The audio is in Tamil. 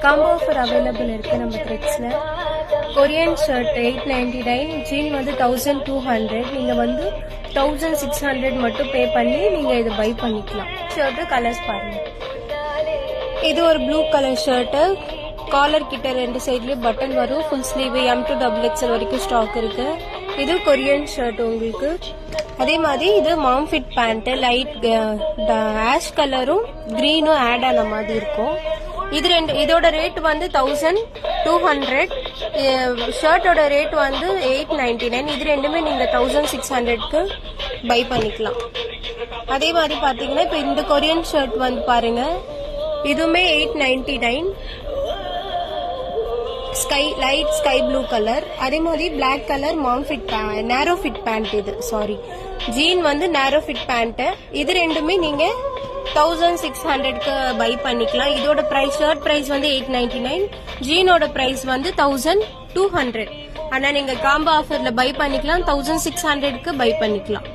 காம்போ ஆஃபர் அவைலபிள் இருக்கு நம்ம த்ரெட்ஸ்ல. கொரியன் ஷர்ட் 899, ஜீன் வந்து 1200. நீங்க வந்து 1600 மட்டும் பே பண்ணி நீங்க இதை பை பண்ணிக்கலாம். ஷர்ட் கலர்ஸ் பாருங்க. இது ஒரு ப்ளூ கலர் ஷர்ட். காலர் கிட்ட 2 சைட்லயும் பட்டன் வரும். Full sleeve M to XXL வரைக்கும் ஸ்டாக் இருக்கு. இது கொரியன் ஷர்ட் உங்களுக்கு. அதே மாதிரி இது மாம் ஃபிட் பேண்ட். லைட் ஆஷ் கலரும் கிரீனும் ஆட் ஆன மாதிரி இருக்கும். இதோட ரேட் வந்து 1200. ஷர்ட்டோட ரேட் வந்து 899. இது ரெண்டுமே நீங்க 1600க்கு பை பண்ணிக்கலாம். அதே மாதிரி பாத்தீங்கன்னா இப்ப இந்த கொரியன் ஷர்ட் வந்து பாருங்க, இதுவுமே 899. Light sky blue colour. அதே மாதிரி பிளாக் கலர் மாம் ஃபிட் நேரோ ஃபிட் பேண்ட். இது ஜீன் வந்து நேரோ ஃபிட் பேண்ட். இது ரெண்டுமே நீங்க 1600க்கு பை பண்ணிக்கலாம். இதோட பிரைஸ் ஷர்ட் பிரைஸ் வந்து 899, ஜீனோட பிரைஸ் வந்து 1200. ஆனா நீங்க காம்போ ஆஃபர்ல பை பண்ணிக்கலாம், 1600க்கு பை பண்ணிக்கலாம்.